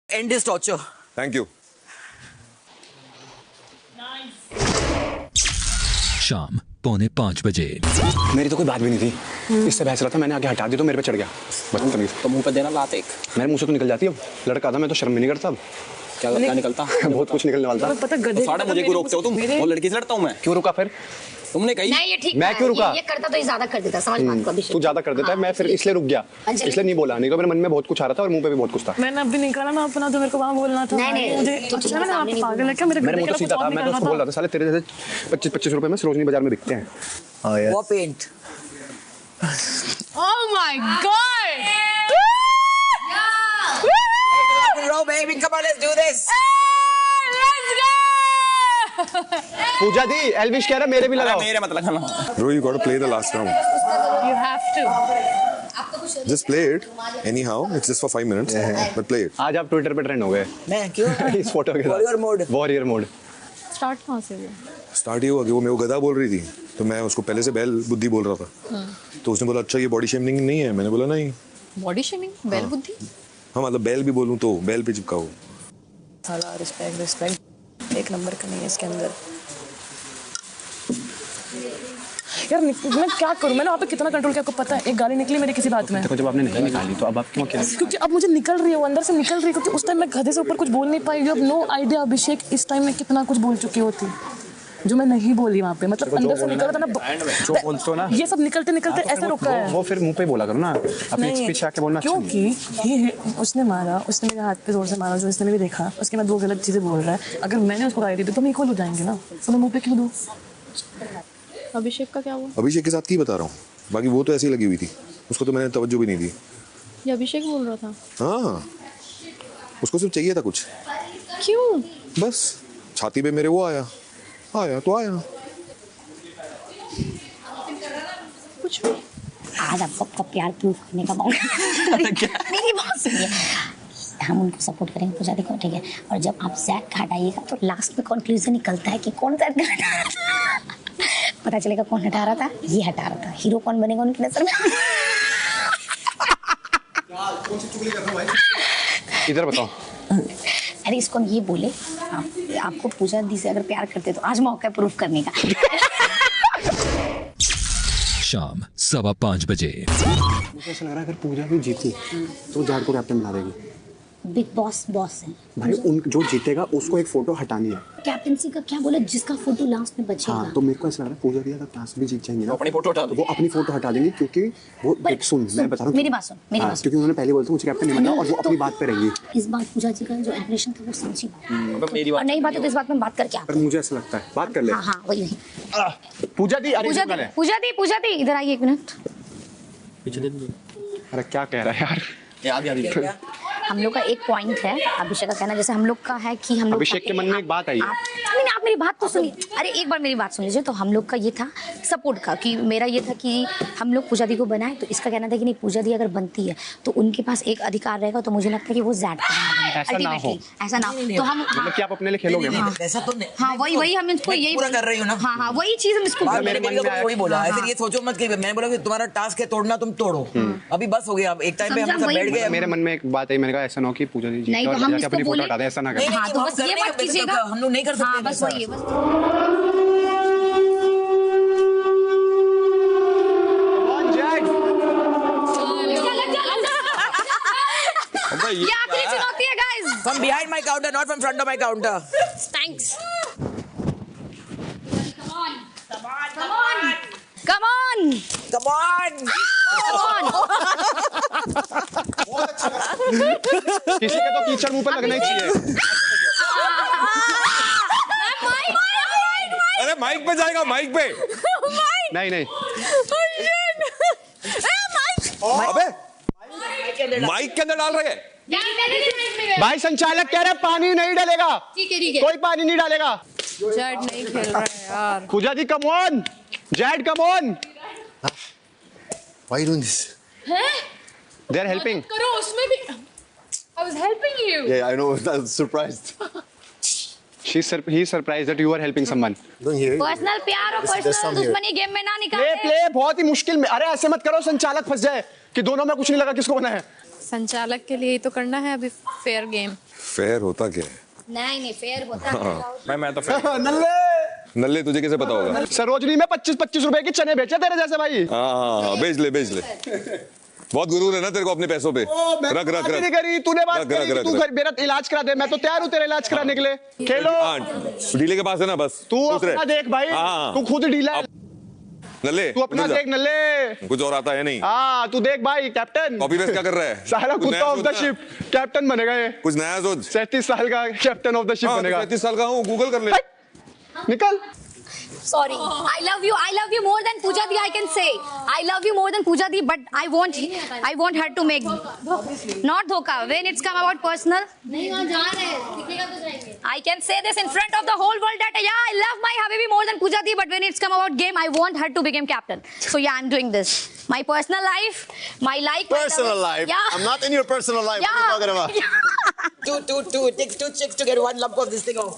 End this torture. Thank you. शाम 4:45 मेरी तो कोई बात भी नहीं थी, इससे बहस रहा था, मैंने आगे हटा दी तो मेरे पे चढ़ गया। बदतमीज। तो मुंह पे देना लात एक। मेरे मुंह से तो निकल जाती है, अब लड़का था मैं तो शर्म भी नहीं करता अब। क्या निकलता? बहुत कुछ निकलने वाला था। पता गधे साढ़े मुझे क्यों रोकते हो तुम? वो लड़की से लड़ता हूँ मैं। क्यों रुका फिर? तुमने कही नहीं, ये ठीक मैं क्यों रुका? ये करता तो ये ज्यादा कर देता, समझ बात को अभिषेक। तू ज्यादा कर देता है, मैं फिर इसलिए रुक गया, इसलिए नहीं बोला, नहीं तो मेरे मन में बहुत कुछ आ रहा था और मुंह पे भी बहुत कुछ था। मैंने अब भी निकाला ना अपना, तो मेरे को वहां बोलना था। नहीं, मुझे तो अच्छा लगा, आप पागल है क्या? मेरे मेरे मुंह तो सीधा था, मैं तो उसको बोल रहा था साले तेरे जैसे 25-25 रुपए में सरोजनी बाजार में बिकते हैं। हां यार वो paint. Oh my god! Bro, baby, come on, let's do this. Pooja दी, एल्विश कह रहा मेरे भी लगाओ। मेरे मत लगाना। Bro, you got to play the last round. You have to. Just play it. Anyhow, it's just for 5 minutes. But play it. आज आप ट्विटर पे ट्रेंड हो गए मैं क्यों? इस फोटो के साथ। Warrior mode. Warrior mode. Start कहां से हुआ? स्टार्ट ये हुआ कि वो मेरे को गधा बोल रही थी, तो मैं उसको पहले से बैल बुद्धि बोल रहा था। तो उसने बोला अच्छा ये बॉडी शेमिंग नहीं है, मैंने बोला नहीं। Body shaming? बैल बुद्धि? हाँ मतलब बैल भी बोलूँ तो बैल पे चिपकाओ। साला रिस्पेक्ट एक नंबर का नहीं है इसके अंदर। यार मैं क्या करूं? मैंने वहाँ पे कितना कंट्रोल किया, आपको पता है? एक गाली निकली मेरी किसी बात में। देखो जब आपने नहीं निकाली तो अब आप क्यों अकेले? क्योंकि अब मुझे निकल रही है, वो अंदर से निकल रही है, क्योंकि उस टाइम मैं गधे से ऊपर कुछ बोल नहीं पाई। यू हैव नो आइडिया अभिषेक, इस टाइम में कितना कुछ बोल चुकी होती जो मैं नहीं बोली वहाँ पे। मतलब अंदर से निकल रहा था ना, जो बोलते हो ना, ये सब निकलते निकलते ऐसा रुका है। वो फिर मुंह पे बोला करो ना, अपने नहीं, पीछे आके बोलना अच्छा नहीं। क्योंकि ये उसने मारा, उसने मेरे हाथ पे जोर से मारा, जो इसने भी देखा, उसके बाद 2 गलत चीजें बोल रहा है। अगर मैंने उसको गाली दी तो हम इक्वल हो जाएंगे ना, तो मैं मुंह पे क्यों दूं? अभिषेक का क्या हुआ? अभिषेक के साथ की बता रहा हूँ, बाकी वो तो ऐसी लगी हुई थी, उसको तो मैंने तवज्जो भी नहीं दी। ये अभिषेक बोल रहा था? हाँ, उसको सिर्फ चाहिए था कुछ। क्यों? बस छाती पे मेरे वो आया तो आया। कुछ भी। आज आपको आपका प्यार प्रूफ करने का मौका। मेरी बात सुनिए, हम उनको सपोर्ट करेंगे पूजा देखो, ठीक है? और जब आप जैक का हटाइएगा तो लास्ट में कंक्लूजन निकलता है कि कौन जैक का हटा रहा था। पता चलेगा कौन हटा रहा था, ये हटा रहा था। हीरो कौन बनेगा उनकी नजर में? इधर बताओ। अरे इसको हम ये बोले, आपको पूजा दी से अगर प्यार करते तो आज मौका है प्रूफ करने का। शाम 5:15 मुझे ऐसा लग रहा है अगर पूजा भी जीती तो जाट को कैप्टन बना देगी। बिग बॉस है भाई उन जो जीतेगा उसको एक फोटो हटानी है। कैप्टनसी का क्या बोले, जिसका फोटो लास्ट में बचेगा। हाँ तो मेरे को ऐसा लग रहा है पूजा भी अगर टास्क भी जीत जाएंगे ना, अपनी फोटो हटा दो। वो अपनी फोटो हटा देंगे, क्योंकि वो देख सुन मैं बता रहा हूँ मेरी बात सुन, मेरी बात सुन। क्योंकि उन्होंने पहले बोला था मुझे कैप्टन नहीं बनना और वो अपनी बात पे रहेंगी। इस बात पूजा जी का जो एक्सप्रेशन था वो समझी बात। मेरी और बात नई बात है तो इस बात में बात करके पर मुझे ऐसा लगता है बात कर ले। हाँ वही पूजा दी, अरे पूजा दी इधर आइए एक मिनट। अरे क्या कह रहा है यार? याद हम लोग का एक पॉइंट है, अभिषेक का कहना जैसे हम लोग का है कि हम लोग अभिषेक के मन में एक बात आई है। नहीं आप मेरी बात तो सुनिए। अरे एक बार मेरी बात सुन लीजिए। तो हम लोग का ये था सपोर्ट का, कि मेरा ये था कि हम लोग पूजा दी को बनाए, तो इसका कहना था कि नहीं पूजा दी अगर बनती है तो उनके पास एक अधिकार रहेगा, तो मुझे लगता है कि वो ज़्यादा ऐसा ना हो तो हम मतलब कि आप अपने लिए खेलोगे ना? ऐसा तो नहीं। हाँ वही हम इसको यही पूरा कर रही हो ना? हाँ वही चीज़ हम इसको मेरे मन में वही बोला है। फिर ये सोचो मत कि मैंने बोला कि तुम्हारा टास्क है तोड़ना, तुम तोड़ो। अभी बस हो गया, अब एक टाइम पे हम सब बैठ गए। मेरे मन में एक बात आई, मैंने कहा ऐसा ना हो कि पूजा जी नहीं, तो हम इसको अपनी फोटो बोले- हटा दे, ऐसा ना करें। हाँ तो बस ये बात कीजिएगा, हम लोग नहीं कर सकते। हाँ बस वही है बस। ये आखिरी चुनौती है guys. From behind my counter, not from front of my counter. Thanks. Come on. Come on. किसी के तो कीचड़ मुंह पे लगना ही चाहिए। अरे माइक पे जाएगा, माइक पे। नहीं अबे माइक के अंदर डाल रहे हैं। भाई संचालक कह रहे हैं पानी नहीं डालेगा, ठीक है कोई पानी नहीं डालेगा। जैड नहीं खेल रहा है यार। Pooja ji come on, Jad come on. Why are you doing this? They are helping. करो उसमें भी। I was helping you. Yeah, I know. I was surprised. He is surprised that you are helping someone. Don't hear it. Personal प्यार और personal दुश्मनी game में ना निकाले। Play बहुत ही मुश्किल में। अरे ऐसे मत करो संचालक फंस जाए कि दोनों में कुछ नहीं लगा किसको बना है। संचालक के लिए ही तो करना है अभी फेयर गेम। फेयर होता क्या है? नहीं फेयर होता है। मैं तो फिर नल्ले तुझे कैसे पता होगा? सरोजनी में 25-25 रुपए के चने बेचे तेरे जैसे भाई। हाँ, बेच ले। बहुत गुरूर है ना तेरे को अपने पैसों पे। रख बात नहीं करी तूने, बात रख, करी रख, तू रख। घर मेरा इलाज करा दे, मैं तो तैयार हूँ तेरा इलाज कराने के लिए। खेलो डीले के पास है ना, बस तू खुश रहे। अपना देख भाई, हाँ। तू खुद डीला है। नल्ले तू अपना उधर जा। देख नल्ले। कुछ और आता है नहीं। हाँ तू देख भाई, कैप्टन कॉपी पेस्ट क्या कर रहा है? साला कुछ कुत्ता नया ऑफ द सोचना। शिप कैप्टन बनेगा ये। कुछ नया सोच। 37 साल का कैप्टन ऑफ द शिप बनेगा। 35 साल का हूँ, गूगल कर ले। निकल। Sorry, I love you more than Pooja Di. I can say, I love you more than Pooja Di, but I want her to make not dhoka when it's come about personal. नहीं वहाँ जा रहे हैं, दिखेगा तो जाएंगे। I can say this in front of the whole world that yeah, I love my Habibi more than Pooja Di, but when it's come about game, I want her to become captain. So yeah, I'm doing this. My personal life, my like. Personal life? Yeah. I'm not in your personal life. Yeah. What are you talking about? Two. It takes 2 chicks to get one lump of this thing off.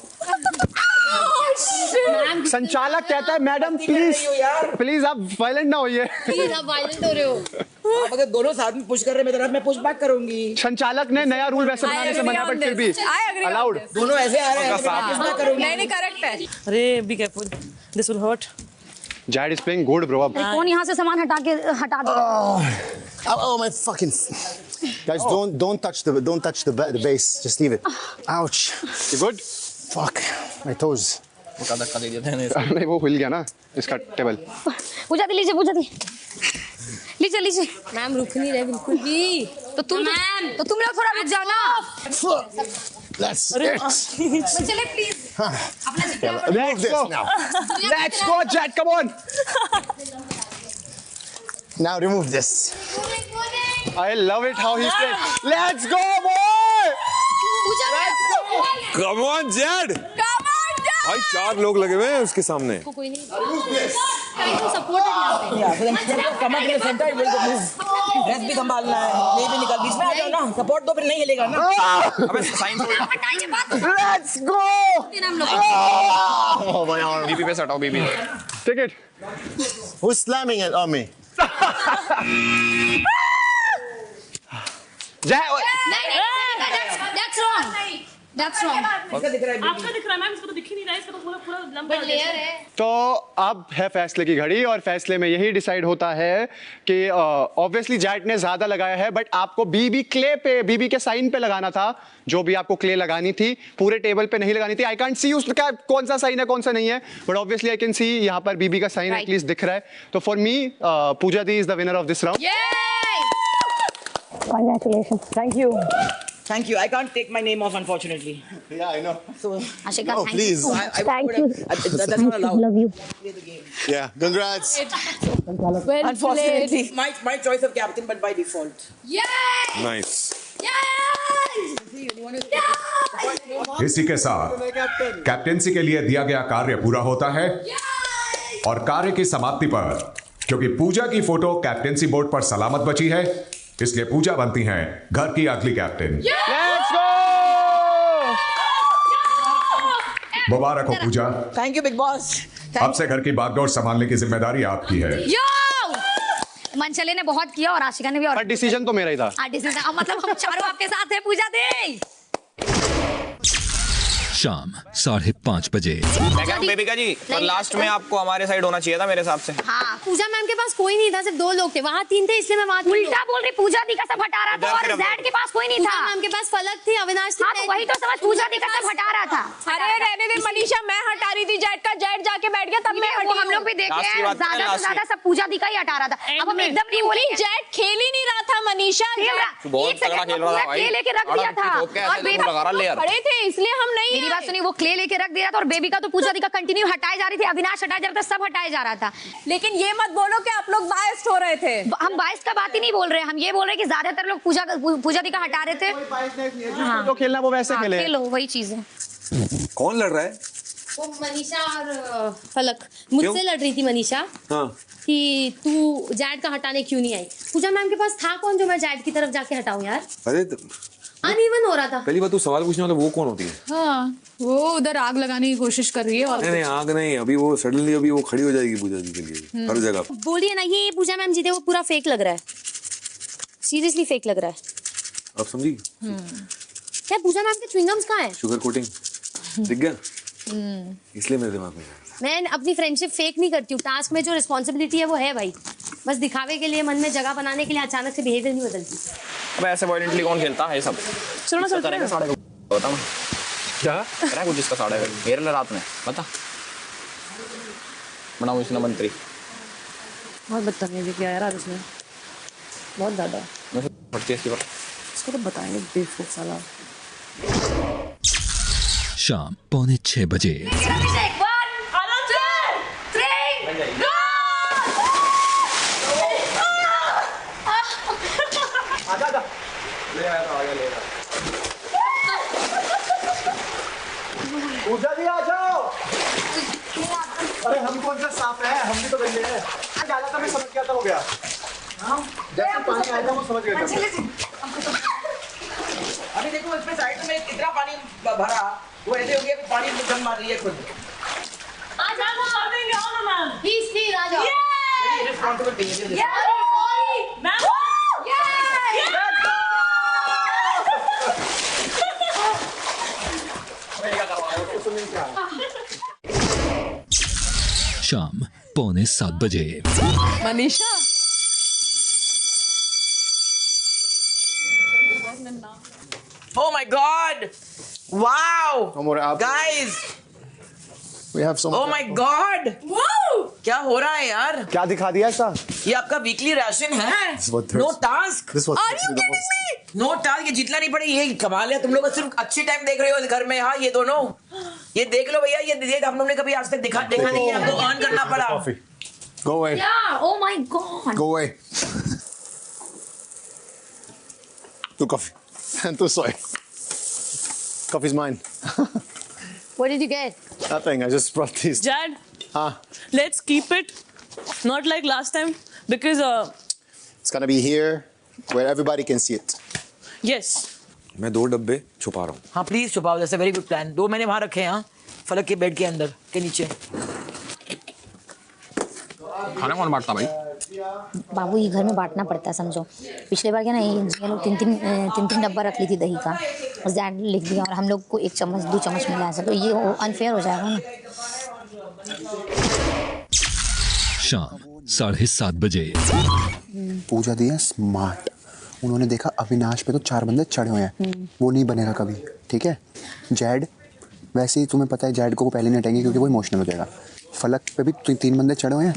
संचालक कहता है madam please आप violent ना होइए। Please आप violent हो रहे हो। आप अगर दोनों साथ में पुश कर रहे हैं मेरे तरफ, मैं पुश बैक करूंगी। संचालक ने नया रूल वैसे बनाने से मना, बट फिर भी अलाउड। दोनों ऐसे आ रहे हैं, मैं पुश बैक करूंगी। नहीं करेक्ट है। अरे be careful, this will hurt. Zed is playing good bro. अब कौन यहाँ से सामान हटा दे? Oh my fucking! Guys, don't touch the base. Just leave it. Ouch! You good? Fuck my toes. धक्का दे दिया था नहीं वो हिल गया ना इसका टेबल। पूजा दी लीजिए। मैम रुक नहीं रहे बिल्कुल भी। तो तुम लोग थोड़ा रुक जाओ ना। That's it. चले please. Remove this now. Let's go, Jad. Come on. Now remove this. I love it how he said, "Let's go, boy." Come on, Jed. भाई 4 लोग लगे हुए हैं उसके सामने। कोई नहीं सपोर्ट है यहाँ पे। Yeah, so then come up in the center, it will move. Dress भी संभालना है, ये भी निकल बीच में आ जाओ ना, सपोर्ट तो फिर नहीं हिलेगा ना। अबे साइन Let's go. Oh my arm. बीबी पे सटाओ बीबी। Take it. Who's slamming it on me? Jad. That's wrong. आपका दिख रहा है मैम, इसको तो दिख ही नहीं रहा है, इसका तो पूरा लंबा लेयर है। तो अब है फैसले की घड़ी और फैसले में यही डिसाइड होता है कि ऑब्वियसली जैट ने ज्यादा लगाया है, बट आपको बीबी क्ले पे, बीबी के साइन पे लगाना था। जो भी आपको क्ले लगानी थी, पूरे टेबल पे नहीं लगानी थी। आई कांट सी उसका कौन सा साइन है कौन सा नहीं है, but obviously I can see यहाँ पर बीबी का साइन एटलीस्ट दिख रहा है। तो फॉर मी पूजा दी is the winner of this round. Congratulations. Thank you. I can't take my name off, unfortunately. Yeah, I know. So Ashika, No, thank please. you. Thank you. that's not allowed. Love you. Yeah. Congrats. Unfortunately, my choice of captain, but by default. Nice. इसी के साथ captaincy के लिए दिया गया कार्य पूरा होता है और कार्य की समाप्ति पर क्योंकि पूजा की फोटो कैप्टेंसी बोर्ड पर सलामत बची है, इसलिए पूजा बनती हैं घर की अगली कैप्टन। Let's go. मुबारक हो पूजा। Thank you, big boss. अब से घर की बागडोर संभालने की जिम्मेदारी आपकी है। यो मनचले ने बहुत किया और आशिका ने भी। और डिसीजन तो मेरा ही था। डिसीजन मतलब हम चारों आपके साथ हैं पूजा दी। शाम 5:30 बजे। बेबी का जी, पर लास्ट में आपको हमारे साइड होना चाहिए था मेरे हिसाब से। हाँ पूजा मैम के पास कोई नहीं था, सिर्फ 2 लोग थे। वहाँ 3 थे, इसलिए मैं वहाँ उल्टा बोल रही। पूजा दी का सब हटा रहा था और जैड के पास कोई नहीं था। मैम के पास फलक थी, अविनाश थी। हाँ तो वही तो समझ, पूजा दी का सब हटा रहा था। अरे रहने दे मनीषा, मैं हटा रही थी जैड का, जैड जाके बैठ गया तब मैं वो हम लोग भी देखे Last की हैं, बात करें, ज्यादा से last ज्यादा में। सब पूजा दी का ही हटा रहा था। अब हम एकदम नहीं बोलेंगे। जैड खेल ही नहीं रहा था मनीषा, बहुत तगड़ा खेल रहा था भाई। क्ले लेके रख दिया था और बेबी लगा रहा लेयर। खड़े थे इसलिए हम नहीं। मेरी बात सुनिए, वो क्ले लेके रख दिया था और बेबी का तो पूजा दी का कंटिन्यू हटाए जा रही थी, अविनाश हटाए जा रहा था, सब हटाए जा रहा था। लेकिन ये मत बोलो कि आप लोग बायस्ड हो रहे थे। हम बाइस का बात ही नहीं बोल रहे, हम ये बोल रहे कि ज्यादातर लोग पूजा दी का हटा रहे थे। जो खेलना वो वैसे खेले। खेलो, वही चीज है। कौन लड़ रहा है? वो मनीषा और फलक मुझसे लड़ रही थी मनीषा। हाँ। कि तू जैड का हटाने क्यों नहीं आई। पूजा मैम के पास था कौन जो मैं जैड की तरफ जाके हटाऊं यार। अरे अनइवन हो रहा था। पहली बात तू सवाल पूछने वाला वो कौन होती है? हाँ, वो उधर आग लगाने की कोशिश कर रही है। और नहीं आग नहीं, अभी वो सडनली अभी वो खड़ी हो जाएगी पूजा जी के लिए हर जगह। बोलिए ना, ये पूजा मैम जीते वो पूरा फेक लग रहा है, सीरियसली फेक लग रहा है। अब समझी? क्या पूजा मैम के च्युइंगम्स कहाँ है? शुगर कोटिंग दिख गया, इसलिए मेरे दिमाग में आया। मैं अपनी फ्रेंडशिप फेक नहीं करती हूँ, टास्क में जो रिस्पॉन्सिबिलिटी है वो है भाई, बस दिखावे के लिए, मन में जगह बनाने के लिए अचानक से बिहेवियर नहीं बदलती। अब ऐसे वायलेंटली कौन खेलता है ये सब? चलो ना चलते करेगा हैं। साढ़े को बता मैं क्या करा कुछ इसका साढ़े मेरे लिए रात में बता बनाऊँ इसने मंत्री बहुत बदतमीजी किया यार आज उसने, बहुत ज़्यादा। मैं फटती है इसके ऊपर। इसको तो बताएंगे बेवकूफ साला। शाम 5:45 पूजा जी आ जाओ। अरे हम कौन सा सांप है, हम भी तो गंदे हैं। डाला था, मैं समझ गया था, हो गया। जैसे पानी आया था वो समझ गया था। अभी देखो इसमें साइड में कितना पानी भरा, वो ऐसे हो गया कि पानी में दम मार रही है खुद। प्लीज प्लीज आ जाओ। Responsible behaviour. शाम 6:45 Manisha Oh my God! Wow! हमारे आप Guys! we have so Oh my God! क्या हो रहा है यार? क्या दिखा दिया ऐसा? ये आपका वीकली राशन है? This was No task? This was No task, ये जितना नहीं पड़े, ये कमाल है। तुम लोग सिर्फ अच्छी टाइम देख रहे हो घर में। हाँ ये दोनों, ये देख लो भैया, ये हम लोग ने कभी आज तक देखा नहीं है। हमको अर्न करना पड़ा। Coffee. Go away. Yeah, oh my god. Go away. Two coffee. And two soy. Coffee's mine. What did you get? Nothing. I just brought these. Jad, Ah, let's keep it not like last time because it's gonna be here where everybody can see it. yes. मैं 2 डब्बे छुपा रहा हूँ। हाँ please छुपाओ, जैसे very good plan. 2 मैंने वहां रखे हैं, हाँ फलक के बेड के अंदर के नीचे। खाना कौन बांटता भाई? बाबू ये घर में बांटना पड़ता है, समझो। पिछले बार क्या ना, ये लोग तीन डब्बा रख ली थी दही का, और ज़्यादा लिख दिया, और हम लोग को 1 चम्मच 2 चम्मच मिला ऐसा, तो ये अनफेयर हो जाएगा ना। शाम 7:30 पूजा दी है स्मार्ट। उन्होंने देखा अविनाश पे तो 4 बंदे चढ़े हुए हैं, वो नहीं बनेगा कभी, ठीक है। जैड, वैसे ही तुम्हें पता है जैड को पहले नहीं हटाएंगे क्योंकि वो इमोशनल हो जाएगा। फलक पे भी 3 बंदे चढ़े हुए हैं।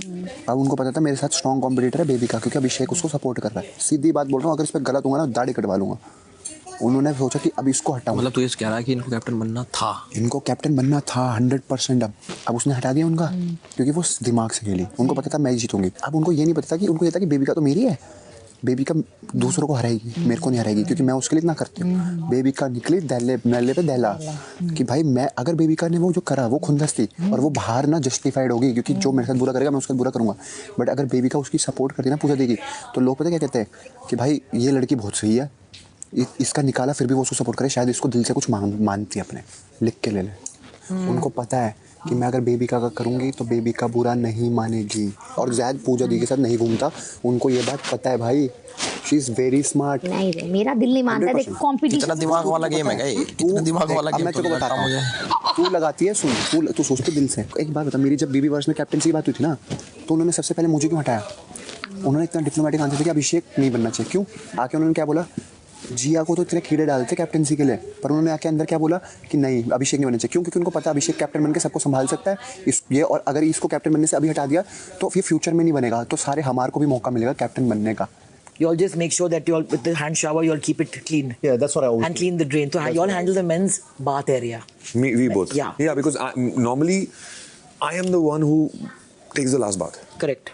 अब उनको पता था मेरे साथ स्ट्रॉन्ग कॉम्पिटिटर है बेबी का, क्योंकि अभिषेक उसको सपोर्ट कर रहा है। सीधी बात बोल रहा हूँ, अगर इस पर गलत होगा ना दाढ़ी कटवा लूंगा। उन्होंने सोचा कि अब इसको हटाऊं। मतलब तू ये कह रहा है कि इनको कैप्टन बनना था? इनको कैप्टन बनना था 100%। अब उसने हटा दिया उनका, क्योंकि वो दिमाग से खेली। उनको पता था मैं जीतूंगी। अब उनको ये नहीं पता था कि उनको ये था कि बेबी का तो मेरी है, बेबी का दूसरों को हराएगी, मेरे को नहीं हराएगी, क्योंकि मैं उसके लिए इतना करती हूँ। बेबी का निकली नल्ले पे दहला कि भाई मैं, अगर बेबी का ने वो जो करा वो खुंदस थी, और वो बाहर ना जस्टिफाइड होगी, क्योंकि जो मेरे साथ बुरा करेगा मैं उसका बुरा करूँगा। बट अगर बेबी का उसकी सपोर्ट करती ना पूजा देगी, तो लोग पता क्या कहते हैं कि भाई ये लड़की बहुत सही है, इसका निकाला फिर भी वो उसको सपोर्ट करे, शायद इसको दिल से कुछ मानती है, अपने लिख के ले ले। उनको पता है कि मैं अगर बेबी का करूँगी तो बेबी का बुरा नहीं मानेगी। और जैद पूजा दी के साथ नहीं घूमता, उनको ये बात पता है भाई। She is very smart. नहीं रे, मेरा दिल नहीं मानता। देख कंपटीशन इतना दिमाग वाला गेम है क्या ये? इतना दिमाग वाला गेम मैं तो तेरे को बताता हूँ। तू लगाती है, सुन, तू सोचते दिल से। एक बात बता, मेरी जब बीबी वर्ष में कैप्टनसी की बात हुई थी ना, तो उन्होंने सबसे पहले मुझे क्यों हटाया? उन्होंने इतना डिप्लोमेटिक आंसर दिया कि अभिषेक नहीं बनना चाहिए। क्यों? आके उन्होंने क्या बोला, जिया को तो इतने कीड़े डालते कैप्टनसी के लिए, पर उन्होंने आके अंदर क्या बोला कि नहीं अभिषेक नहीं बनना चाहिए। क्यों? क्योंकि उनको पता है अभिषेक कैप्टन बनकर सबको संभाल सकता है ये, और अगर इसको कैप्टन बनने से अभी हटा दिया तो फिर फ्यूचर में नहीं बनेगा, तो सारे हमारे को भी मौका मिलेगा कैप्टन बनने का। You all just make sure that you all with the hand shower you all keep it clean. Yeah, that's what I always and clean the drain. So you all handle the men's bath area. We both. Yeah. Because normally I am the one who takes the last bath. Correct.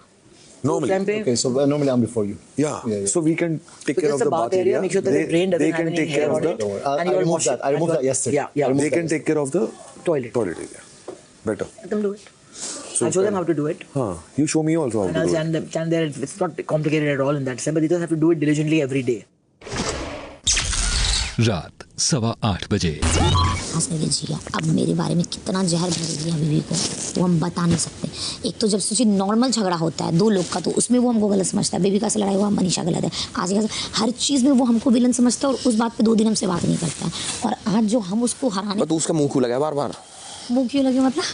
Normally. Okay, so normally I'm before you. Yeah. So we can take care of Because the bath area. make sure that the drain doesn't They have can any take hair care of on the it. I And you all removed wash that. it. I removed that yesterday. Yeah. They can take care of the Toilet. area. Better. Let them do it. I'll show them how to do it. You show me also how And to I'll do it. stand there. It's not complicated at all in that sense, but they just have to do it diligently every day. रात 8:15 बजे। हंसने लीजिए, अब मेरे बारे में कितना जहर भर दिया बीवी को वो हम बता नहीं सकते। एक तो जब सोचिए नॉर्मल झगड़ा होता है दो लोग का तो उसमें वो हमको गलत समझता है, बेबी का से लड़ाई हुआ मनीषा गलत है, आज हर चीज़ में वो हमको विलन समझता है और उस बात पे 2 दिन हमसे बात नहीं करता है। और आज जो हम उसको हराने तो उसका मुंह क्यों लगा बार बार? मुंह क्यों लगे मतलब